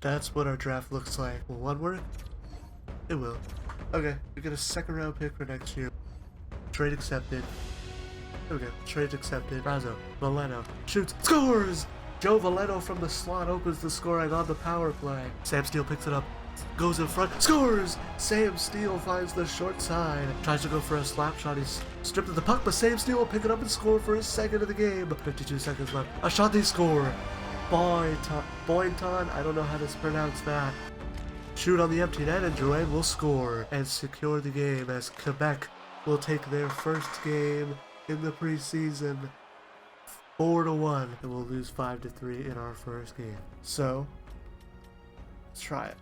That's what our draft looks like. Will one work? It will. Okay, we get a second round pick for next year. Trade accepted. There we go. Trade accepted. Brazo. Valeno. Shoots. Scores! Joe Valeno from the slot opens the scoring on the power play. Sam Steele picks it up. Goes in front. Scores! Sam Steele finds the short side. Tries to go for a slap shot. He's stripped of the puck, but Sam Steele will pick it up and score for his second of the game. 52 seconds left. A shot they score. Boynton. I don't know how to pronounce that. Shoot on the empty net, and Drouin will score and secure the game as Quebec will take their first game in the preseason 4-1, and we'll lose 5-3 in our first game. So, let's try it.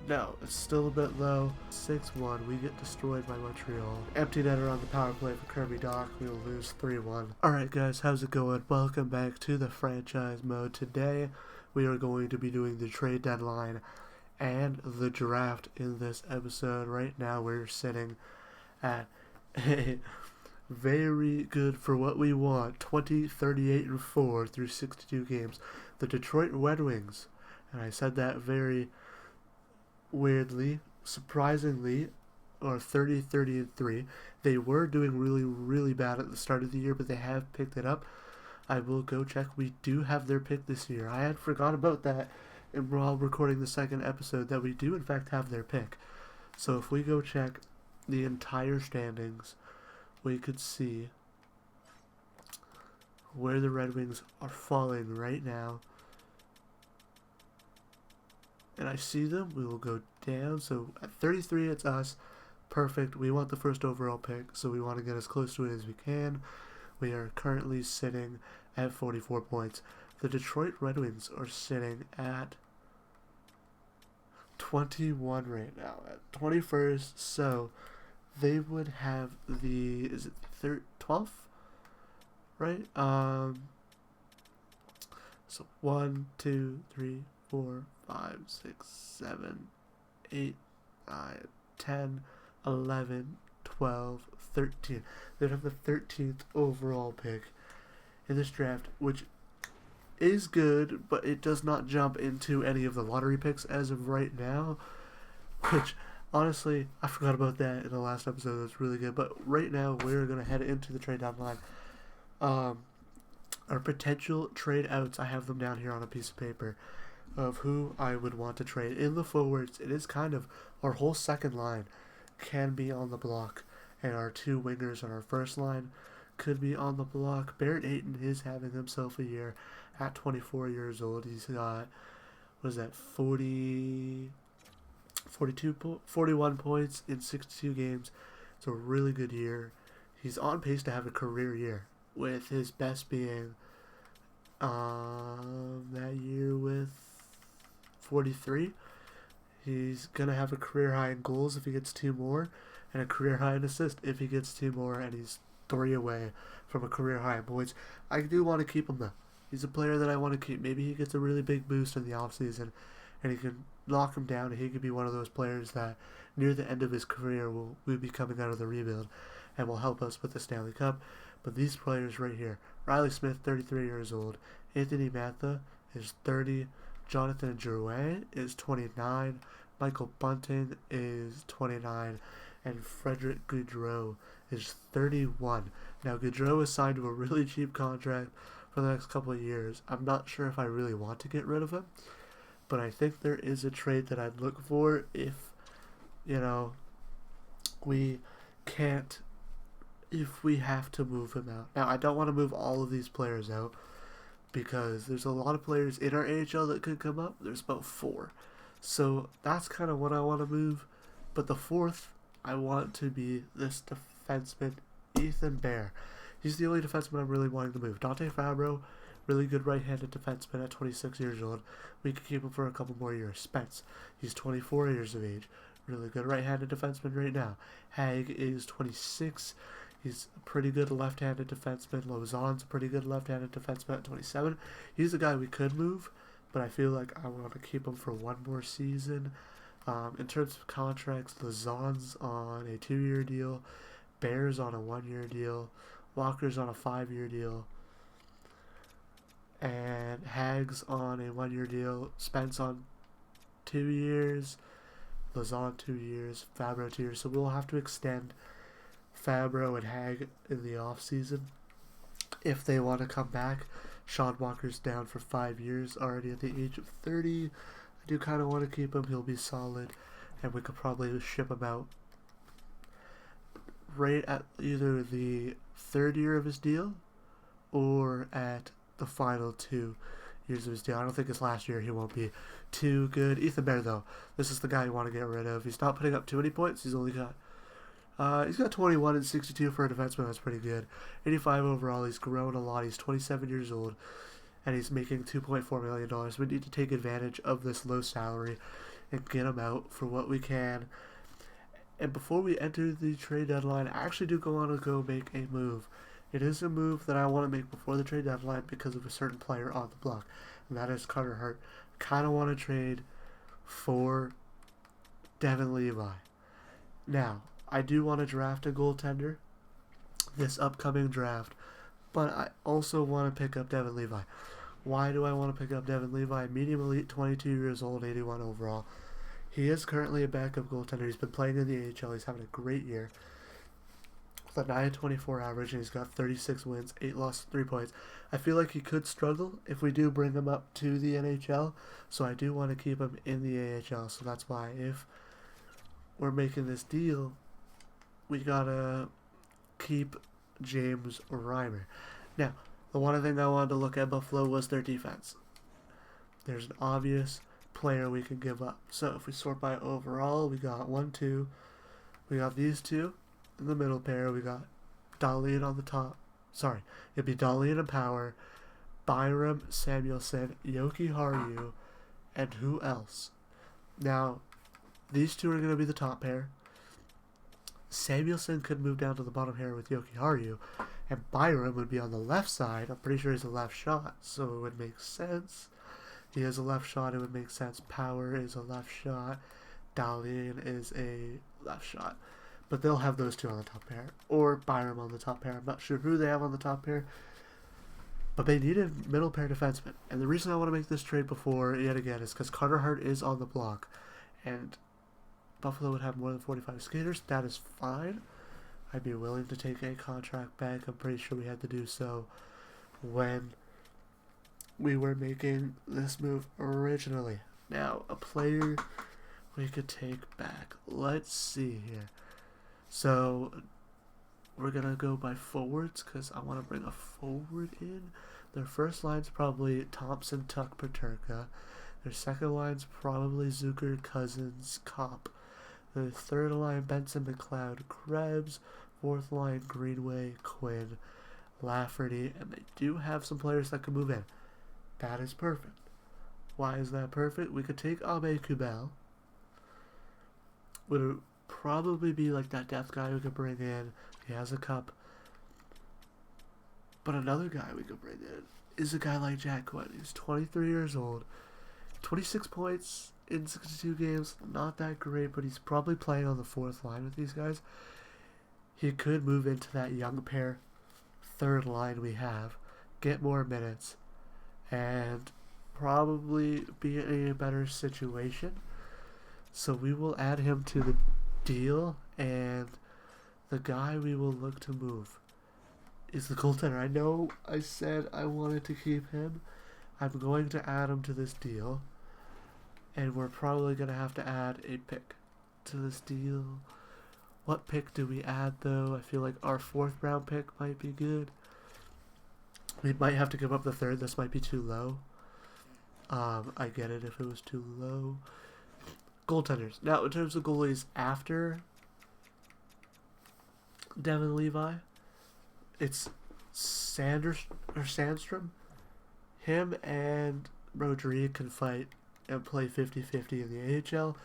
No, it's still a bit low. 6-1, we get destroyed by Montreal. Empty netter on the power play for Kirby Doc, we will lose 3-1. Alright guys, how's it going? Welcome back to the franchise mode. Today, we are going to be doing the trade deadline and the draft in this episode. Right now, we're sitting at a very good for what we want 20, 38, and 4 through 62 games. The Detroit Red Wings, and I said that very weirdly, surprisingly, or 30, 30, and 3. They were doing really, really bad at the start of the year, but they have picked it up. I will go check. We do have their pick this year. I had forgot about that while recording the second episode, that we do in fact have their pick. So if we go check the entire standings, we could see where the Red Wings are falling right now. And I see them. We will go down. So at 33, it's us. Perfect. We want the first overall pick, so we want to get as close to it as we can. We are currently sitting at 44 points. The Detroit Red Wings are sitting at 21 right now, at 21st, so they would have the, is it 12th, right? So 1, 2, 3, 4, 5, 6, 7, 8, 9, 10, 11, 12, 13. They'd have the 13th overall pick in this draft, which is good, but it does not jump into any of the lottery picks as of right now, which honestly I forgot about that in the last episode. That's really good. But right now we're gonna head into the trade deadline. Our potential trade outs, I have them down here on a piece of paper of who I would want to trade. In the forwards, it is kind of our whole second line can be on the block, and our two wingers on our first line could be on the block. Barrett Ayton is having himself a year at 24 years old. He's got, what is that, 41 points in 62 games. It's a really good year. He's on pace to have a career year, with his best being that year with 43. He's going to have a career high in goals if he gets 2 more, and a career high in assists if he gets 2 more, and he's 3 away from a career high in points. I do want to keep him though. He's a player that I want to keep. Maybe he gets a really big boost in the offseason, and he can lock him down, and he could be one of those players that near the end of his career will be coming out of the rebuild and will help us with the Stanley Cup. But these players right here, Riley Smith, 33 years old, Anthony Mantha is 30, Jonathan Drouin is 29, Michael Bunting is 29, and Frederick Gaudreau is 31. Now Gaudreau is signed to a really cheap contract for the next couple of years. I'm not sure if I really want to get rid of him, but I think there is a trade that I'd look for if, we can't, if we have to move him out. Now, I don't want to move all of these players out because there's a lot of players in our AHL that could come up. There's about 4. So that's kind of what I want to move. But the 4th, I want to be this defenseman, Ethan Bear. He's the only defenseman I'm really wanting to move. Dante Fabro, really good right-handed defenseman at 26 years old. We could keep him for a couple more years. Spence, he's 24 years of age. Really good right-handed defenseman right now. Hag is 26. He's a pretty good left-handed defenseman. Lauzon's a pretty good left-handed defenseman at 27. He's a guy we could move, but I feel like I want to keep him for one more season. In terms of contracts, Lauzon's on a 2-year deal. Bear's on a 1-year deal. Walker's on a 5-year deal. And Hag's on a 1-year deal. Spence on 2 years, Lazon 2 years, Fabro 2 years. So we'll have to extend Fabro and Hag in the off season if they want to come back. Sean Walker's down for 5 years already at the age of 30. I do kind of want to keep him. He'll be solid, and we could probably ship him out right at either the 3rd year of his deal or at the final 2 years of his deal. I don't think his last year he won't be too good. Ethan Bear, though, this is the guy you want to get rid of. He's not putting up too many points. He's got 21 and 62 for a defenseman. That's pretty good. 85 overall. He's grown a lot. He's 27 years old, and he's making $2.4 million. We need to take advantage of this low salary and get him out for what we can. And before we enter the trade deadline, I actually do want to go make a move. It is a move that I want to make before the trade deadline because of a certain player on the block, and that is Carter Hart. Kind of want to trade for Devin Levi. Now, I do want to draft a goaltender this upcoming draft, but I also want to pick up Devin Levi. Why do I want to pick up Devin Levi? Medium elite, 22 years old, 81 overall. He is currently a backup goaltender. He's been playing in the AHL. He's having a great year with a 9.24 average, and he's got 36 wins, 8 losses, 3 points. I feel like he could struggle if we do bring him up to the NHL, so I do want to keep him in the AHL. So that's why if we're making this deal, we gotta keep James Reimer. Now, the one thing I wanted to look at Buffalo was their defense. There's an obvious player we can give up. So if we sort by overall, we got 1, 2. We got these two in the middle pair. We got Dahlin on the top. Sorry, it'd be Dahlin and Power, Byram, Samuelson, Yoki Haru, and who else? Now, these two are going to be the top pair. Samuelson could move down to the bottom here with Yoki Haru, and Byram would be on the left side. I'm pretty sure he's a left shot, so it would make sense. He has a left shot, it would make sense. Power is a left shot. Dahlin is a left shot. But they'll have those two on the top pair, or Byram on the top pair. I'm not sure who they have on the top pair, but they need a middle pair defenseman. And the reason I want to make this trade before, yet again, is because Carter Hart is on the block, and Buffalo would have more than 45 skaters. That is fine. I'd be willing to take a contract back. I'm pretty sure we had to do so when we were making this move originally. Now, a player we could take back. Let's see here. So, we're going to go by forwards because I want to bring a forward in. Their first line's probably Thompson, Tuck, Paterka. Their second line's probably Zucker, Cousins, Kopp. The third line, Benson, McLeod, Krebs. Fourth line, Greenway, Quinn, Lafferty. And they do have some players that can move in. That is perfect. Why is that perfect? We could take Abe Kubel. Would probably be like that depth guy we could bring in. He has a cup. But another guy we could bring in is a guy like Jack Quinn. He's 23 years old. 26 points in 62 games. Not that great, but he's probably playing on the fourth line with these guys. He could move into that young pair third line we have. Get more minutes. And probably be in a better situation. So we will add him to the deal, and the guy we will look to move is the goaltender. I know I said I wanted to keep him. I'm going to add him to this deal, and we're probably going to have to add a pick to this deal. What pick do we add, though? I feel like our 4th round pick might be good. We might have to give up the 3rd. This might be too low. I get it if it was too low. Goaltenders. Now, in terms of goalies after Devin Levi, it's Sandstrom. Him and Rodriguez can fight and play 50-50 in the AHL.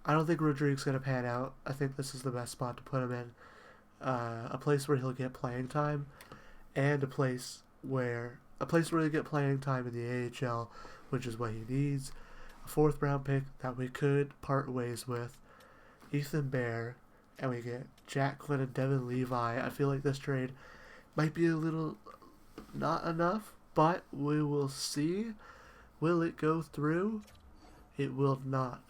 I don't think Rodriguez is going to pan out. I think this is the best spot to put him in. A place where he'll get playing time, and a place where he'll get playing time in the AHL, which is what he needs. A 4th round pick that we could part ways with, Ethan Bear, and we get Jack Quinn and Devin Levi. I feel like this trade might be a little not enough, but we will see. Will it go through? It will not.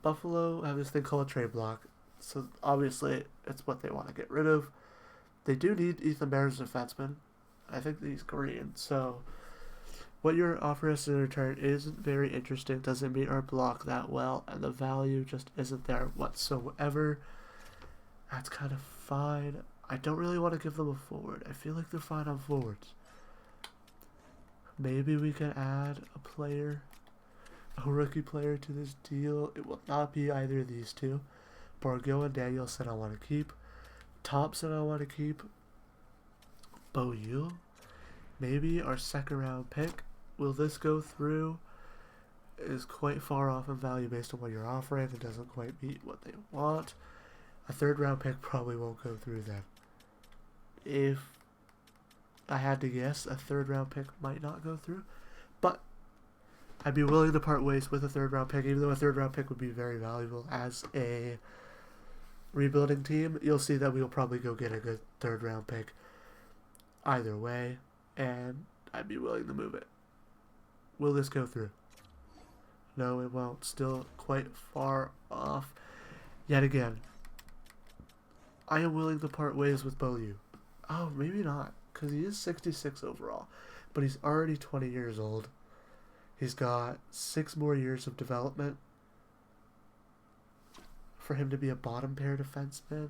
Buffalo have this thing called a trade block, so obviously it's what they want to get rid of. They do need Ethan Bear as a defenseman. I think he's Korean, so what you're offering us in return isn't very interesting, doesn't meet our block that well, and the value just isn't there whatsoever. That's kind of fine. I don't really want to give them a forward. I feel like they're fine on forwards. Maybe we can add a rookie player to this deal. It will not be either of these two. Borgo and Danielson I want to keep. Thompson I want to keep. Beaulieu. Maybe our second round pick. Will this go through? Is quite far off in value based on what you're offering. It doesn't quite meet what they want. A third round pick probably won't go through then. If I had to guess, a third round pick might not go through. But I'd be willing to part ways with a third round pick, even though a third round pick would be very valuable as a rebuilding team. You'll see that we'll probably go get a good third round pick either way, and I'd be willing to move it. Will this go through? No, it won't. Still quite far off. Yet again, I am willing to part ways with Beaulieu. Oh, maybe not, because he is 66 overall, but he's already 20 years old. He's got 6 more years of development for him to be a bottom pair defenseman.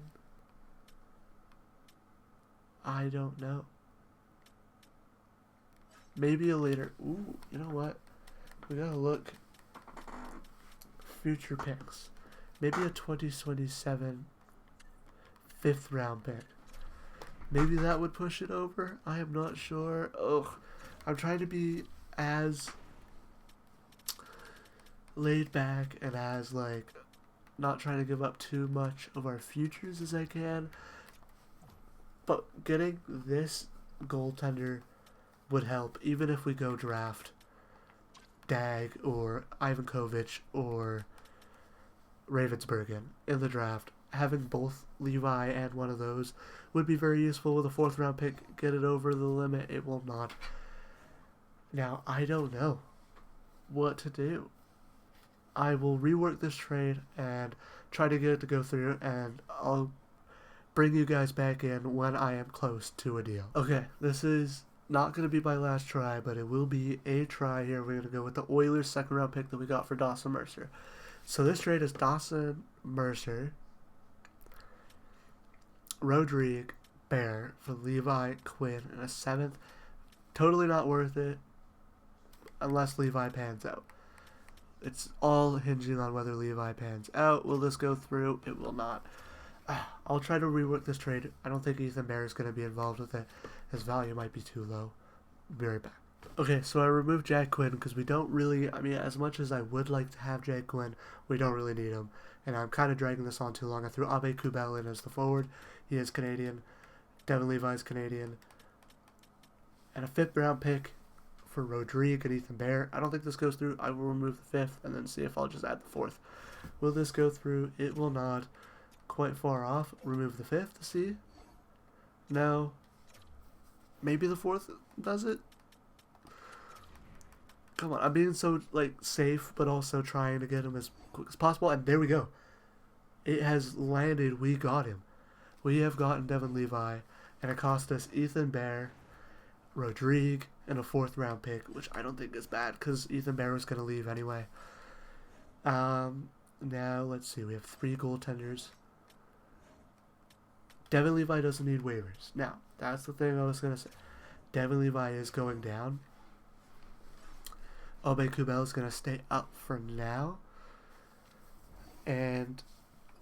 I don't know. Maybe a later. Ooh, you know what? We gotta look. Future picks. Maybe a 2027 5th round pick. Maybe that would push it over. I am not sure. Ugh. I'm trying to be as laid back and as not trying to give up too much of our futures as I can. But getting this goaltender would help, even if we go draft Dag or Ivan Kovic or Ravensburgen in the draft. Having both Levi and one of those would be very useful with a 4th round pick. Get it over the limit. It will not. Now, I don't know what to do. I will rework this trade and try to get it to go through, and I'll bring you guys back in when I am close to a deal. Okay, this is not going to be my last try, but it will be a try here. We're going to go with the Oilers' 2nd round pick that we got for Dawson Mercer. So this trade is Dawson Mercer, Rodrigue, Bear for Levi, Quinn, and a 7th. Totally not worth it unless Levi pans out. It's all hinging on whether Levi pans out. Will this go through? It will not. I'll try to rework this trade. I don't think Ethan Bear is going to be involved with it. His value might be too low. Be right back. Okay, so I removed Jack Quinn because we don't really, as much as I would like to have Jack Quinn, we don't really need him. And I'm kind of dragging this on too long. I threw Abe Kubel in as the forward. He is Canadian. Devin Levi is Canadian. And a 5th round pick for Rodrigue and Ethan Bear. I don't think this goes through. I will remove the 5th and then see if I'll just add the 4th. Will this go through? It will not. Quite far off. Remove the 5th to see. No. Maybe the 4th does it. Come on, I'm being so safe, but also trying to get him as quick as possible. And there we go. It has landed. We got him. We have gotten Devin Levi, and it cost us Ethan Bear, Rodrigue, and a 4th round pick, which I don't think is bad because Ethan Bear was going to leave anyway. Now let's see. We have 3 goaltenders. Devin Levi doesn't need waivers. Now, that's the thing I was going to say. Devin Levi is going down. Abe Kubel is going to stay up for now. And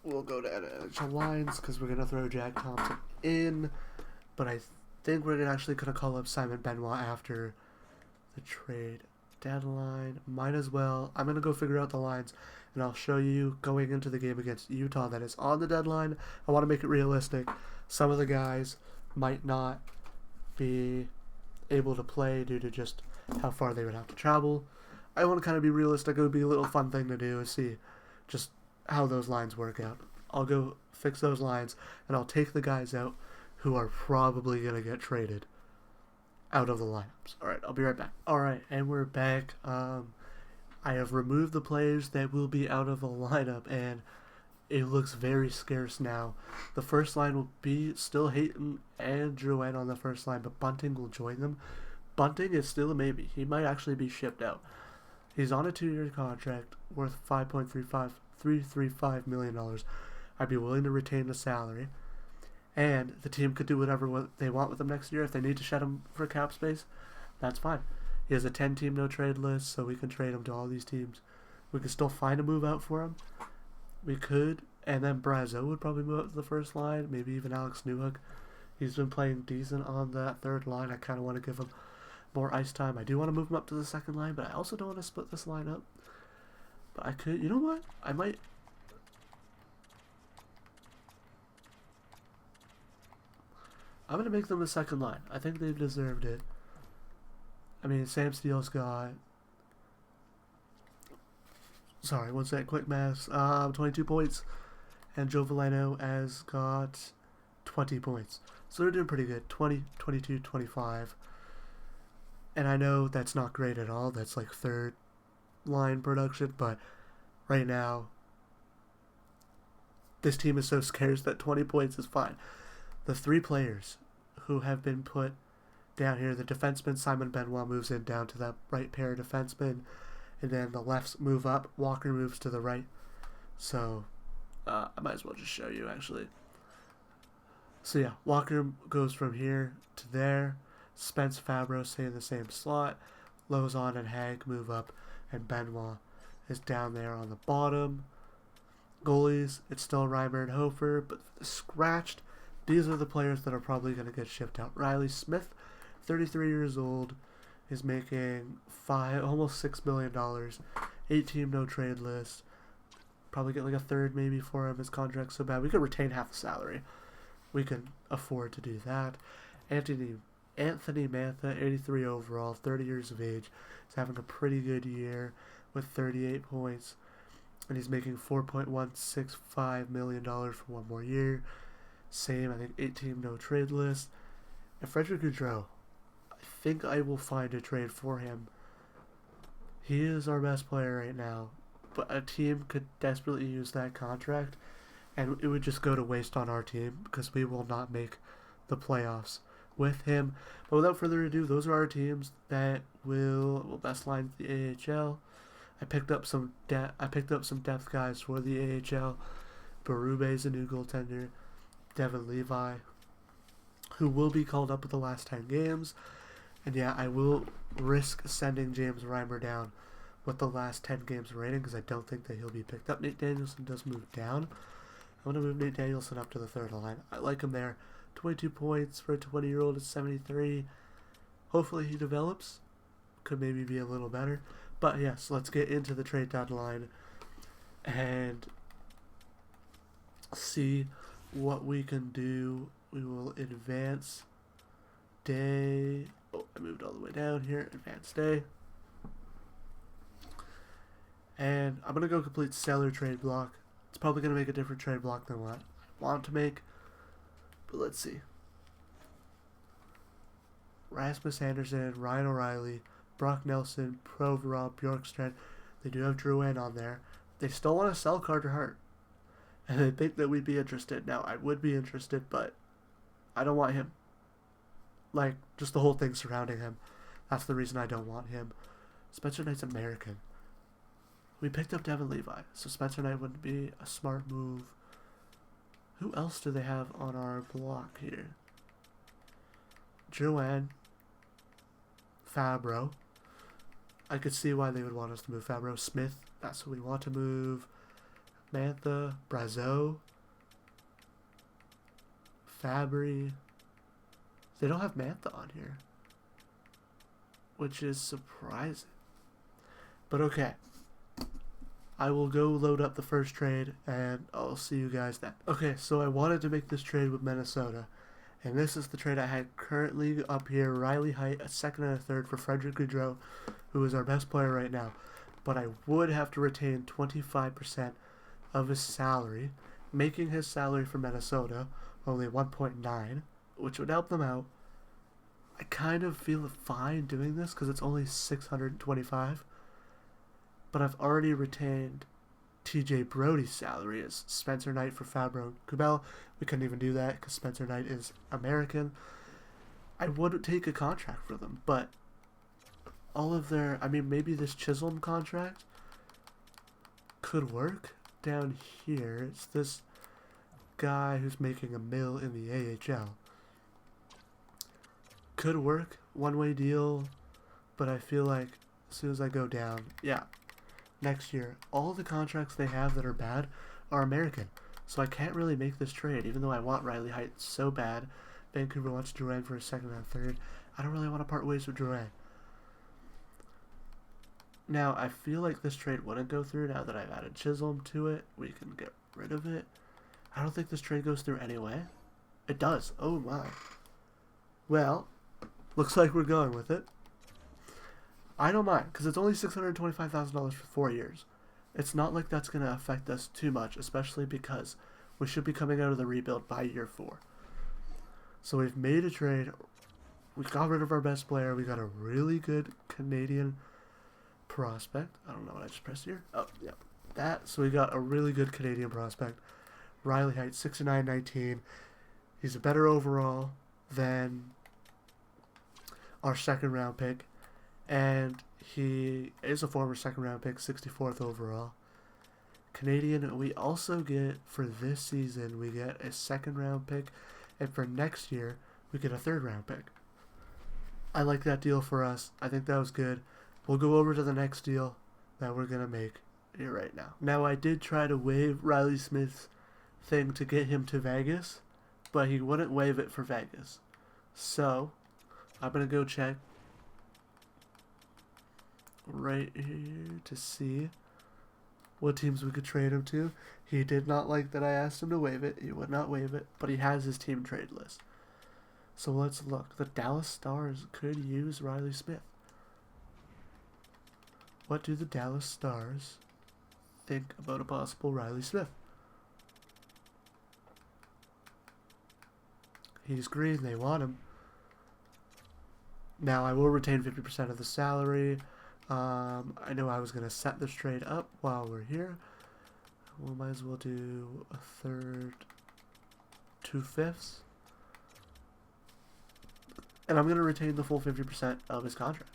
we'll go to NHL lines because we're going to throw Jack Thompson in. But I think we're actually going to call up Simon Benoit after the trade deadline. Might as well. I'm going to go figure out the lines. And I'll show you going into the game against Utah that is on the deadline. I want to make it realistic. Some of the guys might not be able to play due to just how far they would have to travel. I want to kind of be realistic. It would be a little fun thing to do and see just how those lines work out. I'll go fix those lines, and I'll take the guys out who are probably going to get traded out of the lineups. All right, I'll be right back. All right, and we're back. I have removed the players that will be out of the lineup, and it looks very scarce now. The first line will be still Hayton and Drouin on the first line, but Bunting will join them. Bunting is still a maybe. He might actually be shipped out. He's on a 2-year contract worth $5.335 million. I'd be willing to retain the salary. And the team could do whatever they want with him next year. If they need to shed him for cap space, that's fine. He has a 10-team no-trade list, so we can trade him to all these teams. We could still find a move out for him. We could. And then Brazeau would probably move up to the first line. Maybe even Alex Newhook. He's been playing decent on that third line. I kind of want to give him more ice time. I do want to move him up to the second line, but I also don't want to split this line up. But I could. You know what? I might. I'm going to make them the second line. I think they've deserved it. I mean, Sam Steele's got... Sorry, one sec, quick maths. 22 points. And Joe Veleno has got 20 points. So they're doing pretty good. 20, 22, 25. And I know that's not great at all. That's like third line production. But right now, this team is so scarce that 20 points is fine. The three players who have been put down here, the defenseman Simon Benoit moves in down to that right pair of defensemen, and then the lefts move up. Walker moves to the right. So I might as well just show you actually. So yeah, Walker goes from here to there. Spence Fabro stay in the same slot. Lozon and Hag move up, and Benoit is down there on the bottom. Goalies, it's still Reimer and Hofer, but scratched. These are the players that are probably going to get shipped out. Riley Smith, 33 years old, is making almost $6 million. 8-team no trade list. Probably get like a third maybe for him. His contract's so bad. We could retain half the salary. We can afford to do that. Anthony Mantha, 83 overall, 30 years of age. He's having a pretty good year with 38 points. And he's making $4.165 million for one more year. Same, I think, 8-team no trade list. And Frederick Gaudreau, I think I will find a trade for him. He is our best player right now, but a team could desperately use that contract, and it would just go to waste on our team because we will not make the playoffs with him. But without further ado, those are our teams that will best line the AHL. I picked up some depth guys for the AHL. Berube is a new goaltender. Devin Levi, who will be called up at the last 10 games. And yeah, I will risk sending James Reimer down with the last 10 games rating because I don't think that he'll be picked up. Nate Danielson does move down. I'm going to move Nate Danielson up to the third line. I like him there. 22 points for a 20-year-old at 73. Hopefully he develops. Could maybe be a little better. But yes, let's get into the trade deadline and see what we can do. We will advance day. Oh, I moved all the way down here. Advance day. And I'm going to go complete seller trade block. It's probably going to make a different trade block than what I want to make. But let's see. Rasmus Anderson, Ryan O'Reilly, Brock Nelson, Provorov, Bjorkstrand. They do have Drouin on there. They still want to sell Carter Hart. And I think that we'd be interested. Now, I would be interested, but I don't want him. Like, just the whole thing surrounding him. That's the reason I don't want him. Spencer Knight's American. We picked up Devin Levi, so Spencer Knight wouldn't be a smart move. Who else do they have on our block here? Drouin. Fabro. I could see why they would want us to move Fabro. Smith, that's who we want to move. Mantha, Brazeau, Fabry. They don't have Mantha on here, which is surprising. But okay. I will go load up the first trade, and I'll see you guys then. Okay, so I wanted to make this trade with Minnesota, and this is the trade I had currently up here. Riley Height, a second and a third for Frederick Gaudreau, who is our best player right now. But I would have to retain 25% of his salary, making his salary for Minnesota only 1.9, which would help them out. I kind of feel fine doing this because it's only 625. but I've already retained TJ Brody's salary as Spencer Knight for Fabro Kubel. We couldn't even do that because Spencer Knight is American. I would take a contract for them, but all of their, I mean, maybe this Chisholm contract could work. Down here, it's this guy who's making $1 million in the AHL. Could work, one-way deal, but I feel like as soon as I go down, yeah, next year, all the contracts they have that are bad are American. So I can't really make this trade, even though I want Riley Heidt so bad. Vancouver wants Drouin for a second and a third. I don't really want to part ways with Drouin. Now, I feel like this trade wouldn't go through now that I've added Chisholm to it. We can get rid of it. I don't think this trade goes through anyway. It does. Oh my. Well, looks like we're going with it. I don't mind, because it's only $625,000 for 4 years. It's not like that's going to affect us too much, especially because we should be coming out of the rebuild by year 4. So we've made a trade. We got rid of our best player. We got a really good Canadian prospect. I don't know what I just pressed here. Oh, yeah. That. So we got a really good Canadian prospect. Riley Heidt, 6'9", He's a better overall than our second round pick. And he is a former second round pick, 64th overall. Canadian, we also get, for this season, we get a second round pick. And for next year, we get a third round pick. I like that deal for us. I think that was good. We'll go over to the next deal that we're going to make here right now. Now, I did try to waive Riley Smith's thing to get him to Vegas, but he wouldn't waive it for Vegas. So, I'm going to go check right here to see what teams we could trade him to. He did not like that I asked him to waive it. He would not waive it, but he has his team trade list. So let's look. The Dallas Stars could use Riley Smith. What do the Dallas Stars think about a possible Riley Smith? He's green. They want him. Now, I will retain 50% of the salary. I know I was going to set this trade up while we're here. We might as well do a third, 2/5. And I'm going to retain the full 50% of his contract.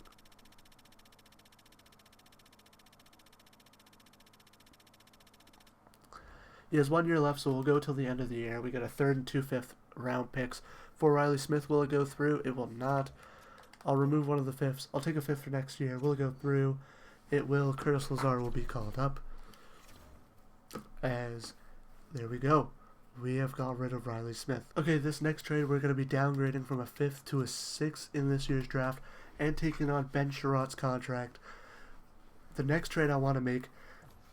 He has 1 year left, so we'll go till the end of the year. We get a third and 2/5 round picks for Riley Smith. Will it go through? It will not. I'll remove one of the 5ths. I'll take a 5th for next year. Will it go through? It will. Curtis Lazar will be called up. As there we go. We have got rid of Riley Smith. Okay, this next trade we're going to be downgrading from a 5th to a 6th in this year's draft and taking on Ben Sherratt's contract. The next trade I want to make,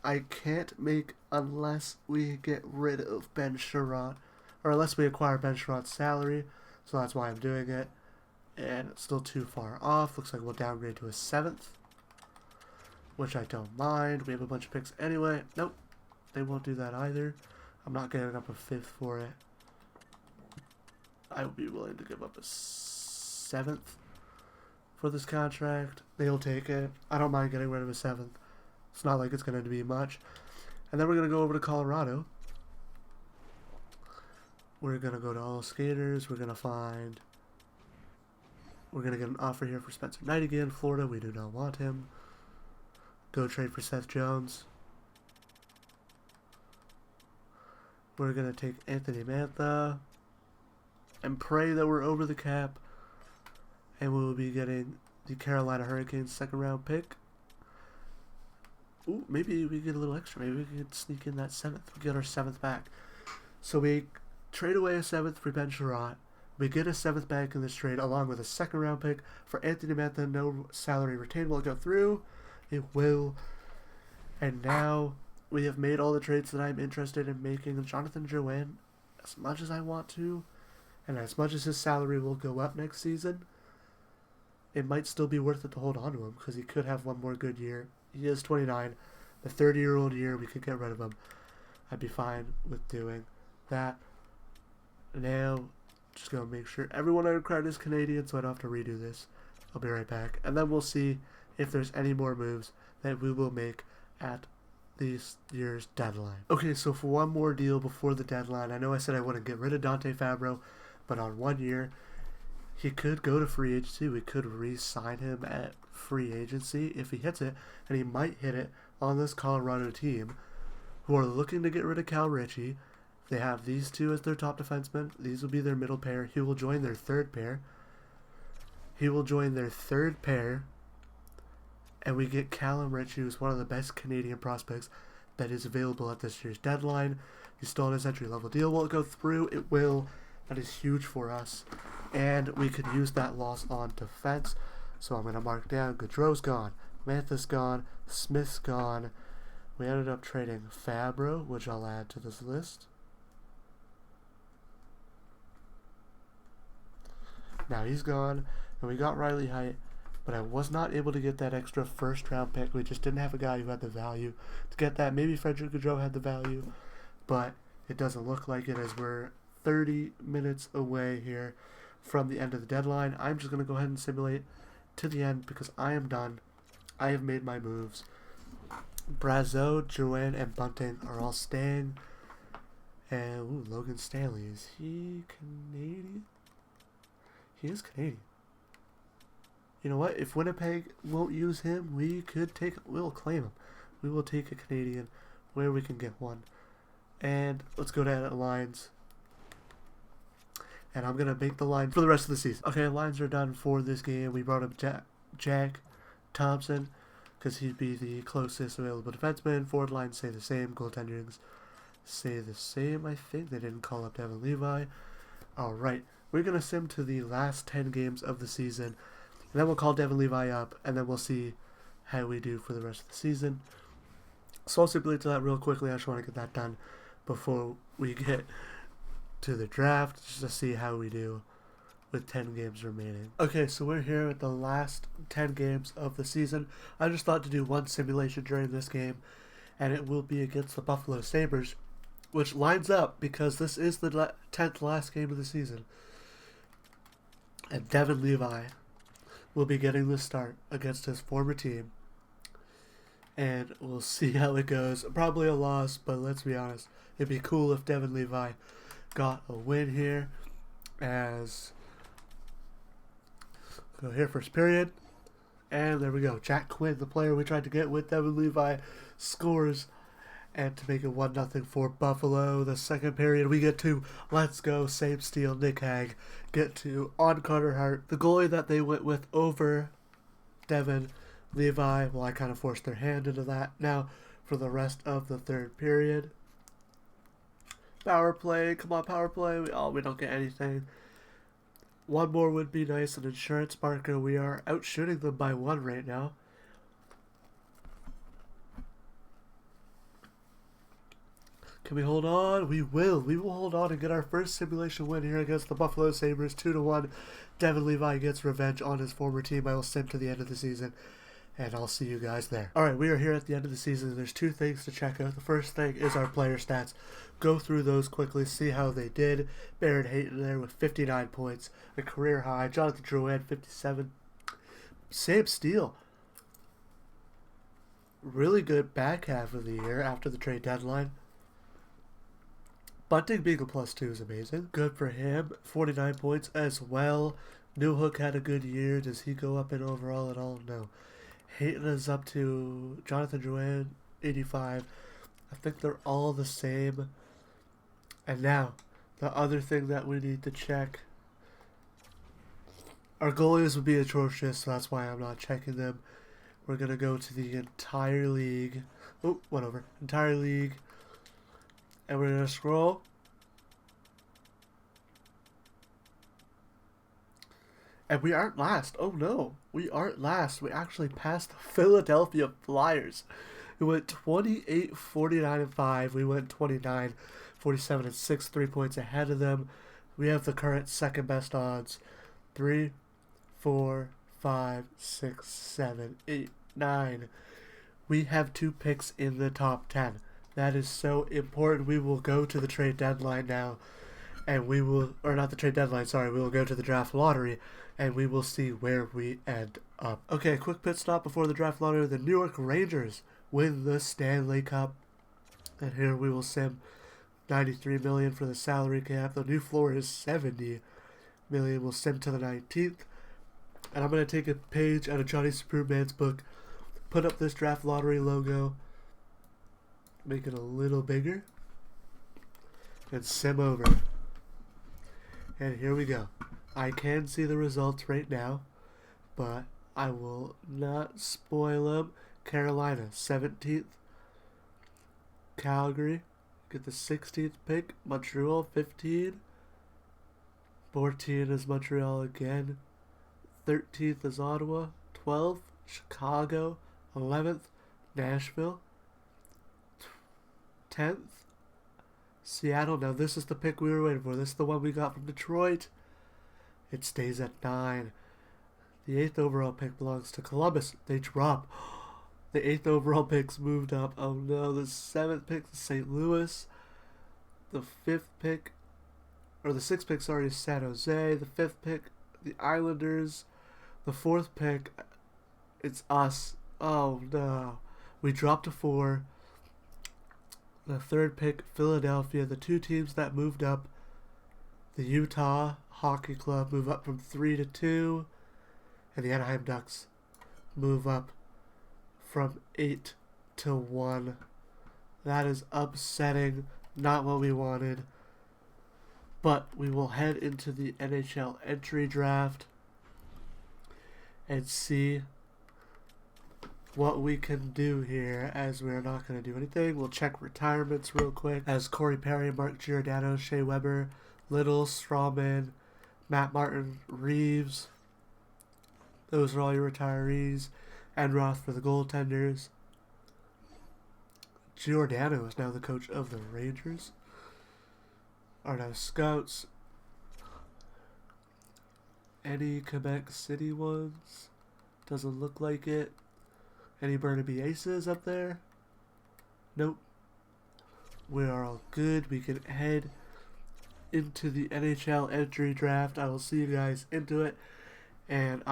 I can't make unless we get rid of Ben Sherratt, or unless we acquire Ben Sherratt's salary, so that's why I'm doing it. And it's still too far off. Looks like we'll downgrade to a 7th, which I don't mind. We have a bunch of picks anyway. Nope, they won't do that either. I'm not giving up a 5th for it. I would be willing to give up a 7th for this contract. They'll take it. I don't mind getting rid of a 7th. It's not like it's going to be much. And then we're going to go over to Colorado. We're going to go to all skaters. We're going to get an offer here for Spencer Knight again. Florida, we do not want him. Go trade for Seth Jones. We're going to take Anthony Mantha and pray that we're over the cap. And we will be getting the Carolina Hurricanes second round pick. Ooh, maybe we get a little extra. Maybe we could sneak in that 7th. We get our 7th back. So we trade away a 7th for Ben Sherratt. We get a 7th back in this trade along with a second round pick for Anthony Mantha. No salary retained. Will it go through? It will. And now we have made all the trades that I'm interested in making. Jonathan Drouin, as much as I want to, and as much as his salary will go up next season, it might still be worth it to hold on to him because he could have one more good year. He is 29. The 30-year-old year, we could get rid of him. I'd be fine with doing that. Now, just going to make sure everyone I required is Canadian so I don't have to redo this. I'll be right back. And then we'll see if there's any more moves that we will make at this year's deadline. Okay, so for one more deal before the deadline, I know I said I want to get rid of Dante Fabro, but on 1 year, he could go to free agency. We could re-sign him at free agency if he hits it, and he might hit it on this Colorado team who are looking to get rid of Cal Ritchie. They have these two as their top defensemen. These will be their middle pair. He will join their third pair. And we get Callum Ritchie, who's one of the best Canadian prospects that is available at this year's deadline. He's still on his entry-level deal. Will it go through? It will. That is huge for us. And we could use that loss on defense. So I'm going to mark down Gaudreau's gone. Mantha's gone. Smith's gone. We ended up trading Fabro, which I'll add to this list. Now he's gone. And we got Riley Height. But I was not able to get that extra first-round pick. We just didn't have a guy who had the value to get that. Maybe Frederick Gaudreau had the value, but it doesn't look like it as we're 30 minutes away here from the end of the deadline. I'm just going to go ahead and simulate to the end because I am done. I have made my moves. Brazeau, Joanne, and Bunting are all staying. And Logan Stanley, is he Canadian? He is Canadian. You know what? If Winnipeg won't use him, we'll claim him. We will take a Canadian where we can get one. And let's go to edit lines. And I'm going to make the line for the rest of the season. Okay, lines are done for this game. We brought up Jack Thompson because he'd be the closest available defenseman. Forward lines stay the same. Goaltenders stay the same. I think they didn't call up Devin Levi. Alright, we're going to sim to the last 10 games of the season. And then we'll call Devin Levi up, and then we'll see how we do for the rest of the season. So I'll simulate to that real quickly. I just want to get that done before we get to the draft, just to see how we do with 10 games remaining. Okay, so we're here at the last 10 games of the season. I just thought to do one simulation during this game, and it will be against the Buffalo Sabres, which lines up because this is the 10th last game of the season. And Devin Levi will be getting the start against his former team. And we'll see how it goes. Probably a loss, but let's be honest. It'd be cool if Devin Levi got a win here. As go here first period. And there we go. Jack Quinn, the player we tried to get with Devin Levi, scores. And to make it 1-0 for Buffalo. The second period we get to let's go, same steal, Nick Hag. Get to on Carter Hart, the goalie that they went with over Devin Levi. Well, I kind of forced their hand into that. Now for the rest of the third period. Power play, come on, power play. We don't get anything. One more would be nice, an insurance marker. We are outshooting them by 1 right now. Can we hold on? We will. We will hold on and get our first simulation win here against the Buffalo Sabres, 2-1. Devin Levi gets revenge on his former team. I will sim to the end of the season, and I'll see you guys there. All right, we are here at the end of the season. There's 2 things to check out. The first thing is our player stats. Go through those quickly, see how they did. Barrett Hayton there with 59 points, a career high. Jonathan Drouin, 57. Sam Steele. Really good back half of the year after the trade deadline. Bunting being a +2 is amazing. Good for him. 49 points as well. Newhook had a good year. Does he go up in overall at all? No. Hayton is up to Jonathan Drouin, 85. I think they're all the same. And now, the other thing that we need to check. Our goalies would be atrocious, so that's why I'm not checking them. We're going to go to the entire league. Oh, went over. Entire league. And we're going to scroll. And we aren't last. Oh no, we aren't last. We actually passed the Philadelphia Flyers, who went 28, 49, and 5. We went 29, 47, and 6, 3 points ahead of them. We have the current second best odds. 3, 4, 5, 6, 7, 8, 9. We have 2 picks in the top 10. That is so important. We will go to the trade deadline now and we will, or not the trade deadline, sorry, we will go to the draft lottery, and we will see where we end up. Okay, quick pit stop before the draft lottery. The New York Rangers win the Stanley Cup, and here we will sim 93 million for the salary cap. The new floor is 70 million. We'll sim to the 19th, and I'm going to take a page out of Johnny Superman's book, put up this draft lottery logo, make it a little bigger, and sim over. And here we go. I can see the results right now, but I will not spoil them. Carolina, 17th. Calgary, get the 16th pick. Montreal, 15. 14 is Montreal again. 13th is Ottawa. 12th, Chicago. 11th, Nashville. 10th, Seattle. Now this is the pick we were waiting for. This is the one we got from Detroit. It stays at 9. The 8th overall pick belongs to Columbus. They drop. The 8th overall pick's moved up. Oh no, the 7th pick is St. Louis. The 5th pick, or the 6th pick, sorry, is San Jose. The 5th pick, the Islanders. The 4th pick, it's us. Oh no. We dropped to 4. The 3rd pick, Philadelphia. The 2 teams that moved up, the Utah Hockey Club move up from 3 to 2, and the Anaheim Ducks move up from 8 to 1. That is upsetting, not what we wanted. But we will head into the NHL entry draft and see what we can do here, as we're not going to do anything. We'll check retirements real quick, as Corey Perry, Mark Giordano, Shea Weber, Little, Strawman, Matt Martin, Reeves. Those are all your retirees. Enroth for the goaltenders. Giordano is now the coach of the Rangers. Are now scouts. Any Quebec City ones? Doesn't look like it. Any Burnaby Aces up there? Nope. We are all good. We can head into the NHL entry draft. I will see you guys into it, and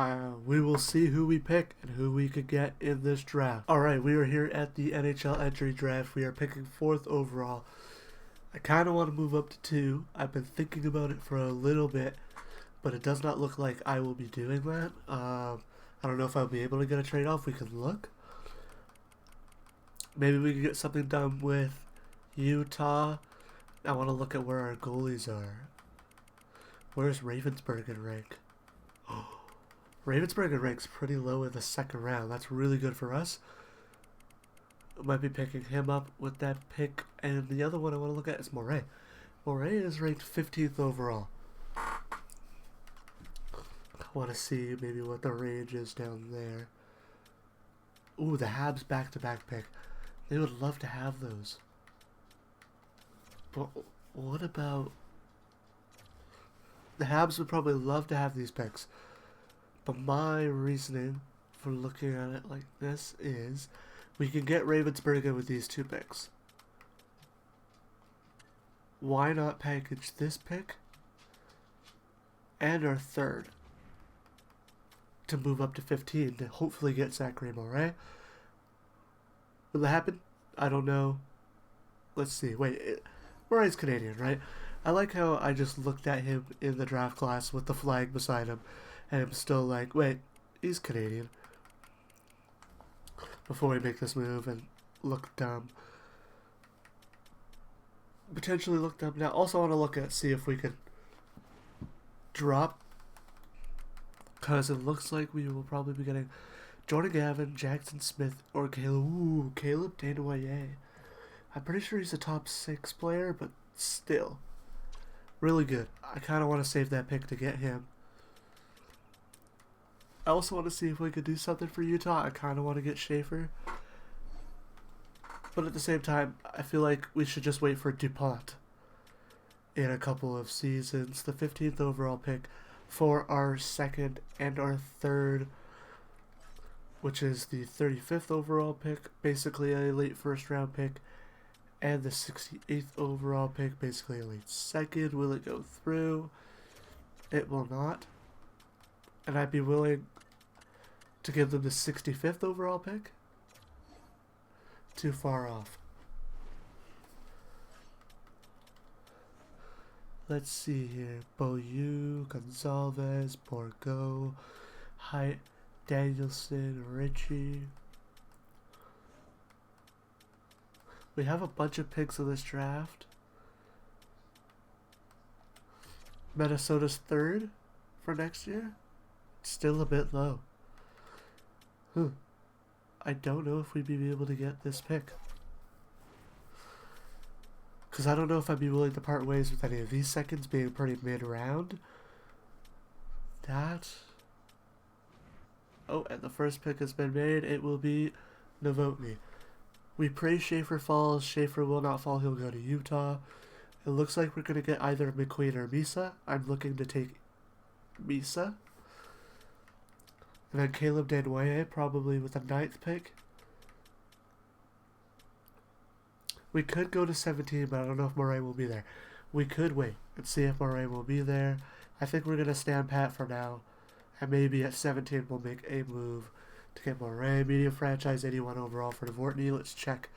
we will see who we pick and who we could get in this draft. Alright, we are here at the NHL entry draft. We are picking 4th overall. I kind of want to move up to 2. I've been thinking about it for a little bit, but it does not look like I will be doing that. I don't know if I'll be able to get a trade off. We can look. Maybe we can get something done with Utah. I want to look at where our goalies are. Where's Ravensburg in rank? Oh, Ravensburg in rank's pretty low in the 2nd round. That's really good for us. I might be picking him up with that pick. And the other one I want to look at is Moray. Moray is ranked 15th overall. I want to see maybe what the range is down there. Ooh, the Habs back-to-back pick. They would love to have those. But what about... The Habs would probably love to have these picks. But my reasoning for looking at it like this is we can get Ravensburg with these 2 picks. Why not package this pick and our 3rd to move up to 15 to hopefully get Zachary Moray? Will it happen? I don't know. Let's see. Wait, Moray's Canadian, right? I like how I just looked at him in the draft class with the flag beside him, and I'm still like, wait, he's Canadian. Before we make this move and look dumb. Potentially look dumb. Now, also want to look at, see if we can drop, because it looks like we will probably be getting Jordan Gavin, Jackson Smith, or Caleb Desnoyers. I'm pretty sure he's a top 6 player, but still. Really good. I kind of want to save that pick to get him. I also want to see if we could do something for Utah. I kind of want to get Schaefer. But at the same time, I feel like we should just wait for DuPont in a couple of seasons. The 15th overall pick for our 2nd and our 3rd, which is the 35th overall pick, basically a late 1st round pick, and the 68th overall pick, basically a late second. Will it go through? It will not. And I'd be willing to give them the 65th overall pick. Too far off. Let's see here. Beaulieu, Gonzalez, Borgo, Height, Danielson, Ritchie. We have a bunch of picks in this draft. Minnesota's third for next year. Still a bit low. I don't know if we'd be able to get this pick. Because I don't know if I'd be willing to part ways with any of these seconds being pretty mid-round. Oh, and the first pick has been made. It will be Novotny. We pray Schaefer falls. Schaefer will not fall. He'll go to Utah. It looks like we're going to get either McQueen or Misa. I'm looking to take Misa. And then Caleb Desnoyers, probably with the 9th pick. We could go to 17, but I don't know if Murray will be there. We could wait and see if Murray will be there. I think we're going to stand pat for now. And maybe at 17 we'll make a move to get Murray. Medium franchise, 81 overall for Novotny. Let's check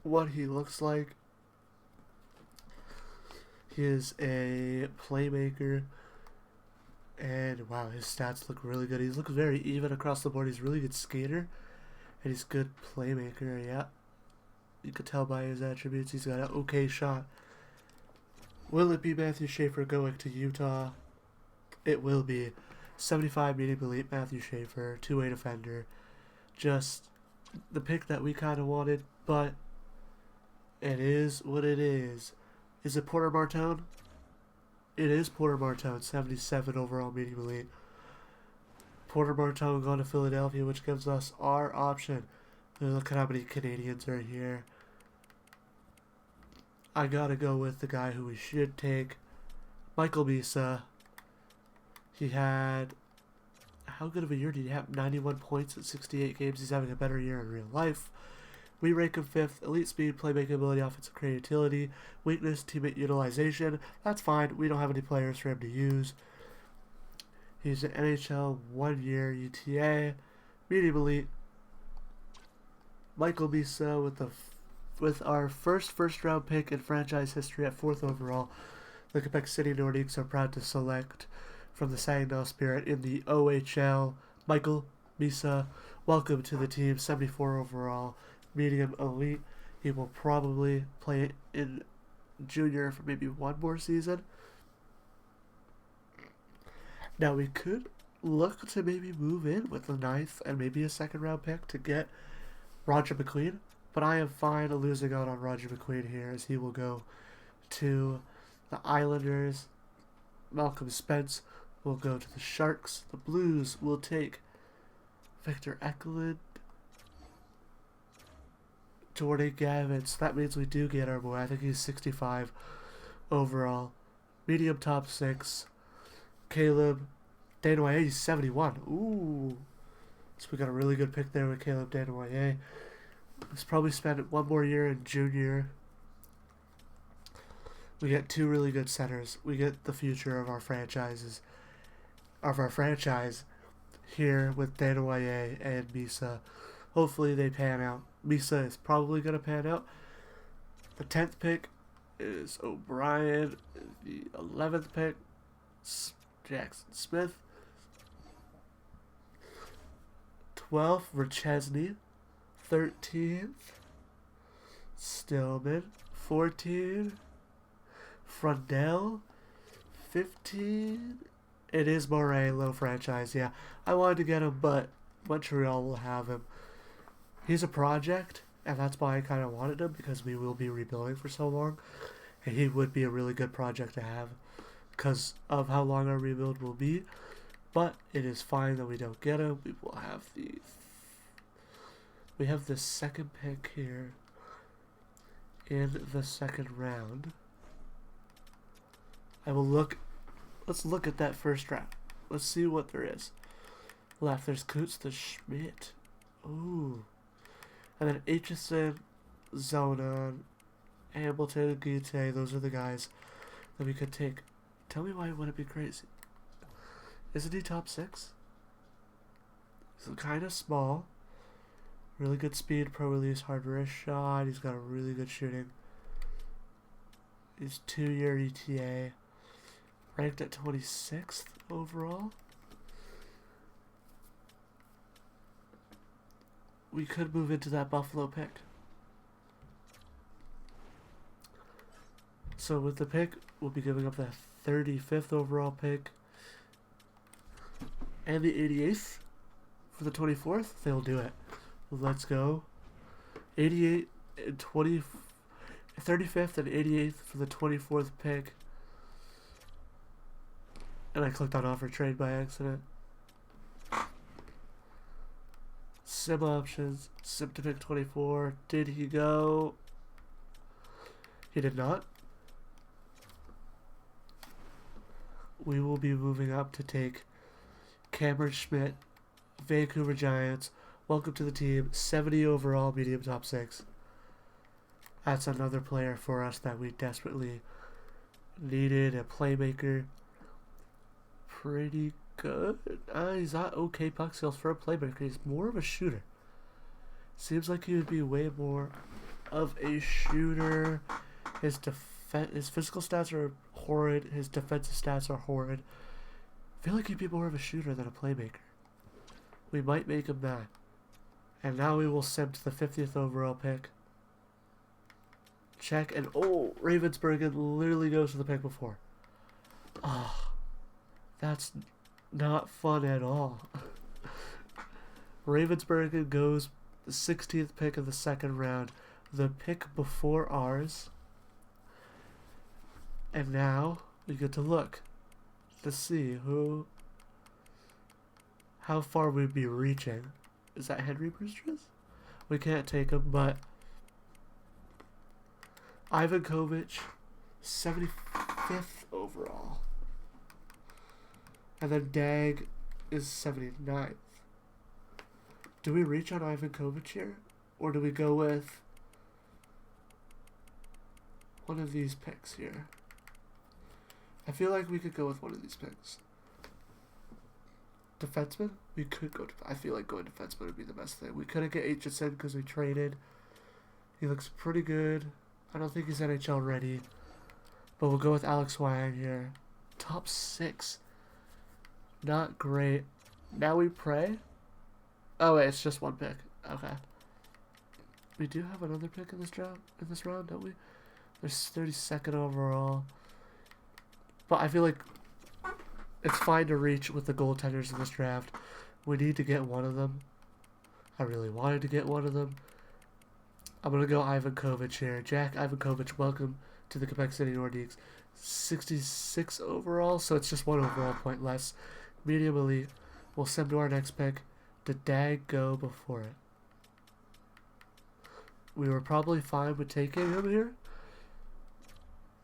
what he looks like. He is a playmaker. And wow, his stats look really good. He looks very even across the board. He's a really good skater. And he's a good playmaker, yeah. You could tell by his attributes he's got an okay shot. Will it be Matthew Schaefer going to Utah? It will be. 75 medium elite Matthew Schaefer, 2-way defender. Just the pick that we kind of wanted, but it is what it is. Is it Porter Martone? It is Porter Martone, 77 overall medium elite. Porter Martone going to Philadelphia, which gives us our option. Look at how many Canadians are here. I gotta go with the guy who we should take. Michael Misa. He had... How good of a year did he have? 91 points in 68 games. He's having a better year in real life. We rank him 5th. Elite speed, playmaking ability, offensive creativity. Weakness, teammate utilization. That's fine. We don't have any players for him to use. He's an NHL 1-year UTA. Medium elite. Michael Misa with our first round pick in franchise history at 4th overall. The Quebec City Nordiques are proud to select from the Saginaw Spirit in the OHL. Michael Misa, welcome to the team. 74 overall, medium elite. He will probably play in junior for maybe one more season. Now we could look to maybe move in with the 9th and maybe a 2nd round pick to get Roger McQueen, but I am fine losing out on Roger McQueen here as he will go to the Islanders. Malcolm Spence will go to the Sharks. The Blues will take Victor Eklund. Jordan Gavin. That means we do get our boy. I think he's 65 overall. Medium top 6. Caleb Desnoyers, he's 71. Ooh. So we got a really good pick there with Caleb Desnoyers. He's probably spent one more year in junior. We get 2 really good centers. We get the future of our franchise here with Desnoyers and Misa. Hopefully they pan out. Misa is probably going to pan out. The 10th pick is O'Brien. The 11th pick, Jackson Smith. 12th, Rechesny. 13th, Stillman. 14, Frundell. 15, it is Moray, low franchise. Yeah, I wanted to get him, but Montreal will have him. He's a project, and that's why I kind of wanted him, because we will be rebuilding for so long, and he would be a really good project to have because of how long our rebuild will be. But it is fine that we don't get him. We will have the 2nd pick here in the 2nd round. Let's look at that first round. Let's see what there is. Left, there's Coots to Schmidt. Ooh. And then Aitchison, Zona, Hamilton, Guite, those are the guys that we could take. Tell me why it wouldn't be crazy. Isn't he top 6? He's kind of small. Really good speed, pro release, hard wrist shot. He's got a really good shooting. He's 2-year ETA. Ranked at 26th overall. We could move into that Buffalo pick. So with the pick, we'll be giving up the 35th overall pick and the 88th for the 24th. They'll do it. Let's go. 88 and 35th and 88th for the 24th pick. And I clicked on offer trade by accident. Sim options. Sim to pick 24. Did he go? He did not. We will be moving up to take Cameron Schmidt, Vancouver Giants. Welcome to the team. 70 overall, medium top 6. That's another player for us that we desperately needed. A playmaker. Pretty good. He's not okay puck skills for a playmaker. He's more of a shooter. Seems like he would be way more of a shooter. His physical stats are horrid. His defensive stats are horrid. I feel like he'd be more of a shooter than a playmaker. We might make him that. And now we will send to the 50th overall pick. Check, and oh, Ravensburgen literally goes to the pick before. Oh, that's not fun at all. Ravensburgen goes the 16th pick of the second round. The pick before ours. And now we get to look to see how far we'd be reaching. Is that Henry Brewster's? We can't take him, but Ivan Kovic, 75th overall. And then Dag is 79th. Do we reach on Ivan Kovic here? Or do we go with one of these picks here? I feel like we could go with one of these picks. Defenseman? We could go. I feel like going defenseman would be the best thing. We couldn't get HSN because we traded. He looks pretty good. I don't think he's NHL ready. But we'll go with Alex Wang here. Top 6. Not great. Now we pray. Oh wait, it's just one pick. Okay. We do have another pick in this round, don't we? There's 32nd overall. But I feel like it's fine to reach with the goaltenders in this draft. We need to get one of them. I really wanted to get one of them. I'm going to go Ivan Kovic here. Jack Ivankovic, welcome to the Quebec City Nordiques. 66 overall, so it's just one overall point less. Medium elite. We'll send to our next pick. Did Dag go before it? We were probably fine with taking him here.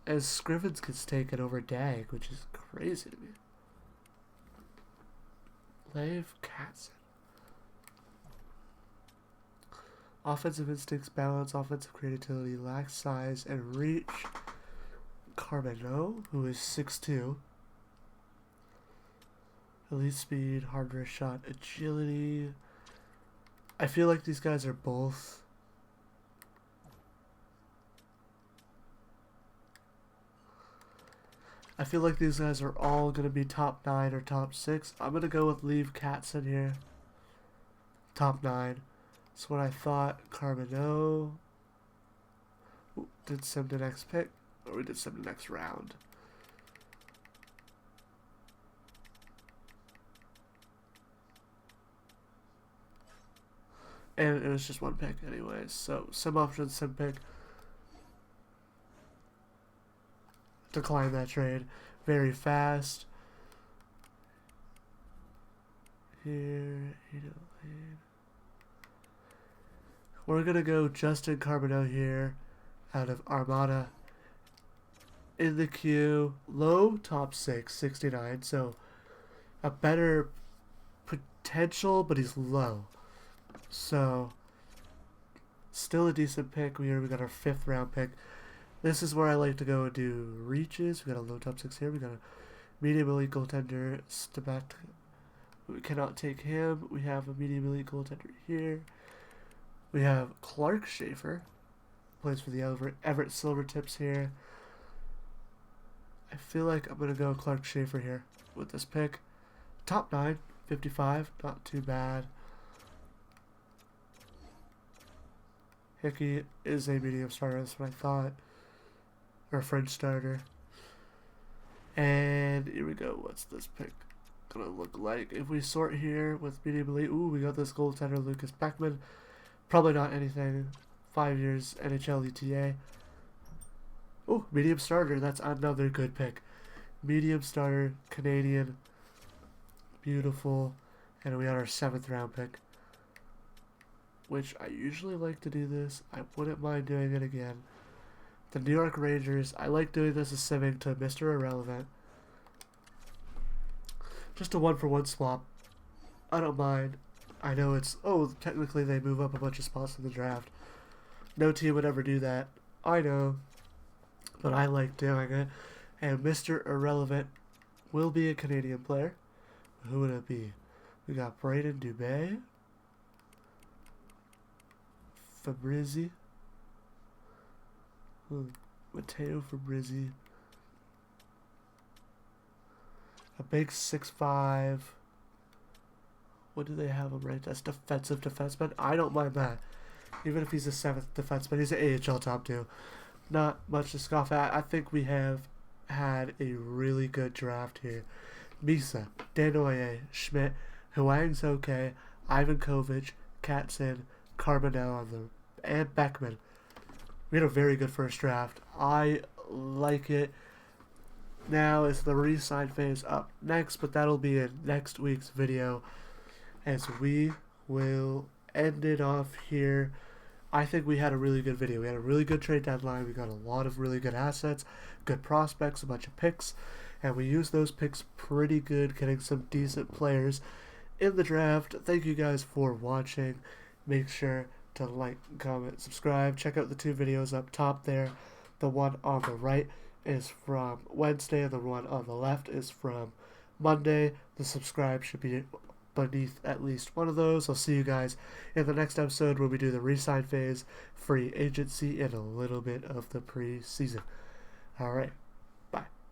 As Scrivens gets taken over Dag, which is crazy to me. Lev Katzen. Offensive instincts, balance, offensive creativity, lack size, and reach. Carbonneau, who is 6'2". Elite speed, hard wrist shot, agility. I feel like these guys are both all going to be top 9 or top 6. I'm going to go with Lev Katzen here. Top 9. That's what I thought. Carbonneau. Did sim the next pick? Or we did sim the next round? And it was just one pick anyways. So, sim option, sim pick. Decline that trade very fast. Here, we're going to go Justin Carbonneau here out of Armada. In the queue, low top 6, 69. So a better potential, but he's low. So Still a decent pick. We got our 5th round pick. This is where I like to go and do reaches. We got a low top 6 here. We got a medium elite goaltender, Stabat. We cannot take him. We have a medium elite goaltender here. We have Clark Schaefer. Plays for the Everett Silvertips here. I feel like I'm going to go Clark Schaefer here with this pick. Top 9, 55. Not too bad. Hickey is a medium starter. That's what I thought. Or a French starter. And here we go. What's this pick gonna look like? If we sort here with medium elite, ooh, we got this goaltender Lucas Beckman. Probably not anything. 5 years NHL ETA. Ooh, medium starter. That's another good pick. Medium starter, Canadian. Beautiful. And we got our 7th round pick. Which I usually like to do this. I wouldn't mind doing it again. The New York Rangers. I like doing this as simming to Mr. Irrelevant. Just a 1-for-1 swap. I don't mind. I know it's... Oh, technically they move up a bunch of spots in the draft. No team would ever do that. I know. But I like doing it. And Mr. Irrelevant will be a Canadian player. Who would it be? We got Braden Dubé. Fabrizi. Matteo Fabrizi. A big 6'5". What do they have him ranked as? Defensive defenseman? I don't mind that. Even if he's a 7th defenseman, he's an AHL top 2. Not much to scoff at. I think we have had a really good draft here. Misa, Danoye, Schmidt, Huang's okay, Ivan Kovic, Katzen, Carbonell, and Beckman. We had a very good first draft. I like it. Now is the re-sign phase up next, but that'll be in next week's video. As we will end it off here. I think we had a really good video. We had a really good trade deadline. We got a lot of really good assets, good prospects, a bunch of picks, and we used those picks pretty good, getting some decent players in the draft. Thank you guys for watching. Make sure to like, comment, subscribe. Check out the 2 videos up top there. The one on the right is from Wednesday, and the one on the left is from Monday. The subscribe should be beneath at least one of those. I'll see you guys in the next episode where we do the re-sign phase, free agency, and a little bit of the preseason. Alright.